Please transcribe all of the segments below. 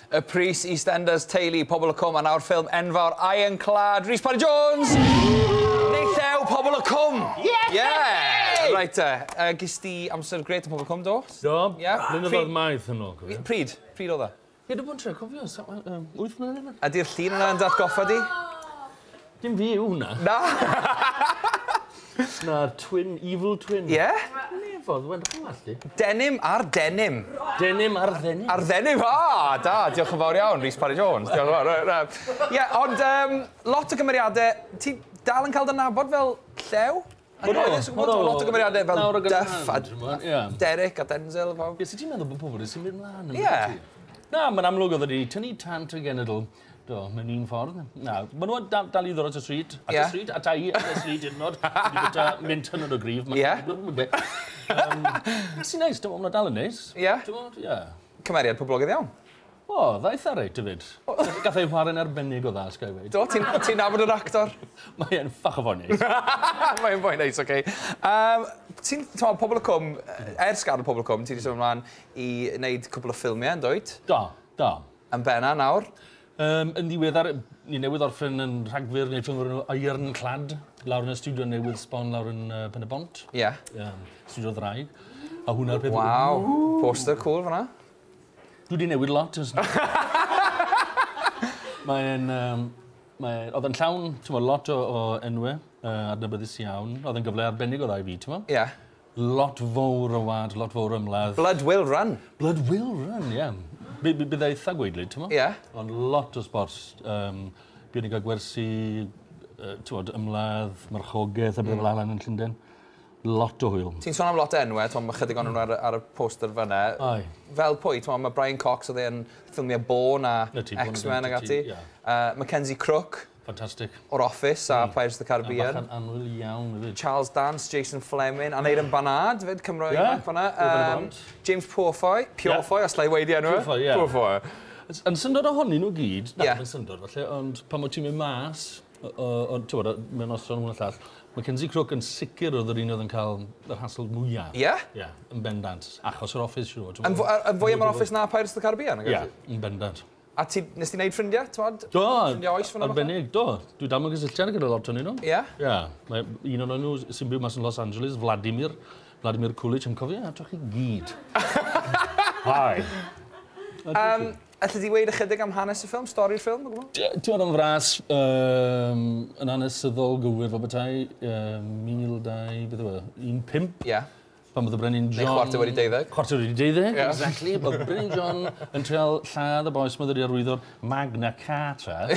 Y pris EastEnders teulu Pobl y Cwm a nawr ffilm enfawr Iron Clad. Rhys Parry Jones! Neu Llew Pobl y Cwm! Yeah! Right gys di amser gret y Pobl y Cwm, do? Do. Blynyddoedd maith yn ôl. Pryd? Pryd oedd e? Ie, dwi'n bod yn tre, cofio, 8 mlynedd. Ydy'r llun yna'n datgoffa di? Dim fi yw hwnna. Na? Na, evil twin. Ie? Nefodd, wendwch yn allu. Denim ar denim. Denim ar ddenim. Ar ddenim, da, diolch yn fawr iawn, Rhys Parry Jones. Diolch yn fawr. Ie, ond lot o gymeriadau, ti dal yn cael dy nabod fel Llew? Lot o gymeriadau fel Duff a Derek a Denzel. Ie, sut ti'n meddwl bod pobl sy'n mynd mlaen? Ie. Na, mae'n amlwg oedd wedi tynnu tant y genedl. Do, mae'n un ffordd. Na, maen nhw'n dal i ddod at y stryd. At y stryd, at i, at y stryd unod. Wedi byta mynd hynod o grif. Ie. Sy'n neis, dwi'n meddwl dal yn neis. Ie? Ie. Cymeriad poblogydd iawn. O, ddaeth ar reit, hefyd. Gath ei chwarae'n arbennig o dda, sgai weid. Do, ti'n nabod yr actor? Mae'n ffach o fwy neis. Mae'n fwy neis, oce. Ti'n, Pobl y Cwm, ers gadw Pobl y Cwm, ti wedi sôn ymlaen i wneud cwbl o ffilmiau, yn dweud? Do. Yn benna nawr? Yn ddiweddar, ni newydd orffen yn rhagfyr neu ffilm o'r Iron Clad, lawr yn y studio newydd sbon lawr yn Pen y Bont. Ie. Studio ddraig. A hwnna'r peth... Waw, poster cool fyna. Dwi wedi newid lot. Oedd yn llawn lot o enwau adnabyddus iawn. Oedd yn gyfle arbennig o dda i fi, ti'n mo? Ie. Lot fawr o wad, lot fawr o ymladd. Blood will run. Blood will run, ie. Bydd eitha gweidlyd, ti'n mo? Ie. Ond lot o sport. Bydd ni'n cael gwersi, ymladd, marchogaeth a bydd fel Alan yn Llundain. Lot o hwyl. Ti'n sôn am lot o enwau, mae chydig o'n nhw ar y poster fyna. Ai. Fel pwy, mae Brian Cox oedd e'n ffilmiau Bourne a X-Men ag ati. Mackenzie Crook. Ffantastig. O'r Office a Pirates of the Caribbean. A bach yn anwyl iawn, hefyd. Charles Dance, Jason Fleming, a Neiran Barnard, fyd, Cymru ifanc fyna. James Puw, os lai wedi enw. Puw. Yn syndod ohoni nhw gyd, na, yn syndod, falle, ond pan mae ti'n mynd mas, mewn ostron hwn a llall, Mackenzie Crook yn sicr oedd yr un oedd yn cael yr hasl mwyaf. Ie? Ie, yn bendant. Achos yr Office, siŵr. Yn fwy am yr Office na Pirates of the Caribbean? Ie, yn bendant. A nes ti wneud ffrindiau, ti'n Do, arbennig, do. Dwi dal yn gysylltiad gyda lot o'n nhw. Ie? Ie. Mae un o'n nhw sy'n byw mas yn Los Angeles, Vladimir Coolidge, yn cofio, a troch chi gyd. Hai. Alla di weid ychydig am hanes y ffilm, stori'r ffilm? Ti'n meddwl am fras yn hanesyddol gywir fel bethau 1915. Ie. Pan bydd y Brenin John... Neu chwarter wedi 12. Chwarter wedi 12, exactly. Bydd Brenin John yn treol lladd y boes mae wedi arwyddo'r Magna Carta.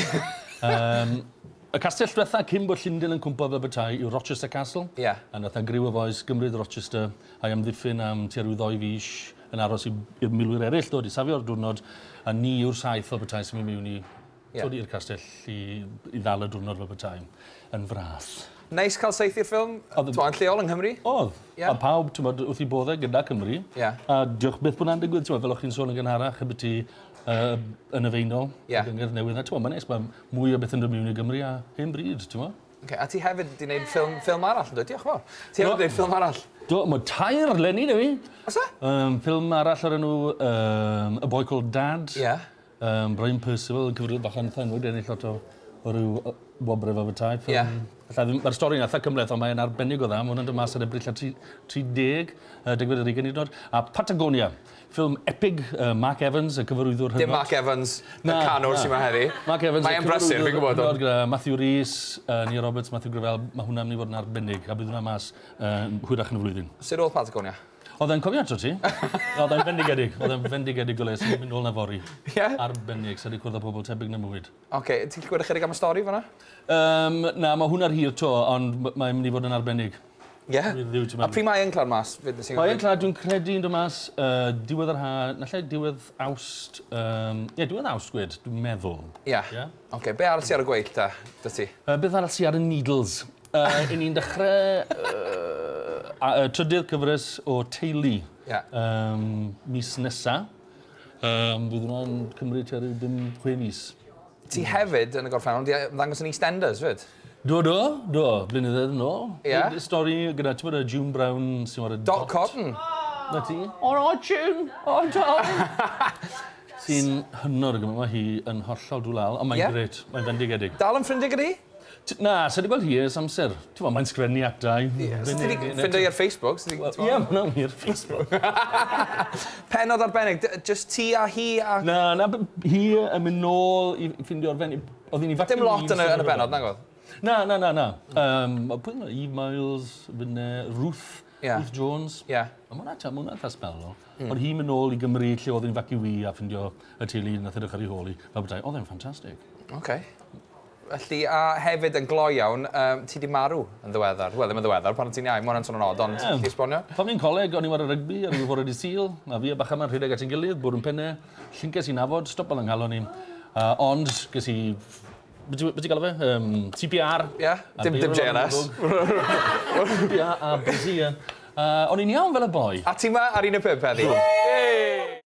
Y castell diwetha cyn bod Llundain yn cwmpo fel bethau yw Rochester Castle. Ie. A nath griw y boes gymryd Rochester a'i amddiffyn am tua rhyw 2 fis yn aros i'r milwyr eraill dod i safio'r diwrnod a ni yw'r saith o bethau sy'n mynd mewn i'r castell i ddal y diwrnod fel bethau yn fras. Neis cael seith i'r ffilm, yn lleol yng Nghymru? Oedd. A pawb, wrth i boddau gyda Cymru. A diolch beth bod na'n digwydd, fel o'ch chi'n sôn yn gynharach, y byti yn y feinol, y gyngor newydd. Mae'n neis, mae mwy o beth yn dod mewn i Gymru a hen bryd, ti'n mo? A ti hefyd wedi gwneud ffilm arall, yn dweud? Diolch fawr. Ti hefyd wedi gwneud ffilm arall? Do, mae tair lenni, na fi. Os e? Ffilm arall ar enw A Boy Called Dad. Ie. Brian Percival yn cyfrifol bach yn enwyd, ennill lot o ryw wobre fel bethau. Ie. Mae'r stori'n eitha cymleth, ond mae'n arbennig o dda. Mae hwnna'n dod mas ar y brilla 30, degfed yr 20 hyd. A Patagonia, ffilm epig, Mark Evans, y cyfarwyddwr hynod. Dim Mark Evans, y canwr sy'n ma heddi. Mark Evans, y cyfarwyddwr gyda Matthew Rhys, Neil Roberts, Matthew Gravel. Mae hwnna'n mynd i fod yn arbennig, a bydd hwnna mas hwyrach yn y flwyddyn. Sut oedd Patagonia? Oedd e'n cofio ato ti. Oedd e'n fendigedig. Oedd e'n fendigedig o le, sy'n mynd ôl na fori. Ie? Arbennig, sy'n wedi cwrdd â pobl tebyg na mywyd. Oce, ti'n gwybod ychydig am y stori fan'na? Na, mae hwnna'r hir to, ond mae'n mynd i fod yn arbennig. Ie? A pryd mae Iron Clad mas? Mae Iron Clad, dwi'n credu yn dod mas diwedd yr ha, nallai diwedd Awst, diwedd Awst gwed, dwi'n meddwl. Ie. Oce, be arall sy ar y gweill da ti? Beth arall sy ar y Needles? I ni'n dechrau trydydd cyfres o teulu mis nesa. Bydd hwnna'n cymryd tua ryw 5-6 mis. Ti hefyd yn y gorffennol, di ddangos yn EastEnders, fyd? Do, blynyddoedd yn ôl. Ie? Stori gyda, ti'n bod y June Brown sy'n bod y Dot Cotton. Na ti? O, June! O, Tom! sy'n hynod o gymaint. Mae hi yn hollol dwlal, ond mae'n gret. Mae'n fendigedig. Dal yn ffrindig gyda hi? Na, sy'n gweld hi ers amser. Ti'n fawr, mae'n sgrennu atau. Ffindo i ar Facebook? Ie, mae'n i'r Facebook. Penod arbennig, just ti a hi a... Na, hi yn mynd nôl i ffindio'r fenyw. Dim lot yn y benod, nag oedd? Na. Pwy yna? Eve Miles, Ruth Jones. Mae hwnna ta spel o. Ond hi'n mynd nôl i Gymru lle oedd hi'n faciwi a ffindio y teulu nath edrych ar ei holi. Oedd e'n ffantastig. Felly, a hefyd yn gloi iawn, ti di marw yn ddiweddar. Wel, ddim yn ddiweddar, pan ti'n iau, mae'n sôn yn od, ond ti esbonio? Pan ni'n coleg, o'n i war y rygbi, ar yw'r fore di sil, a fi a bach yma'n rhedeg at ein gilydd, bwrw yn penne, llynges i'n nafod, stopol yng nghalon ni. Ond, ges i... Beth ti'n gael fe? CPR. Dim JNS. CPR a busy. O'n i'n iawn fel y boi. A ti ma ar un y pump heddi?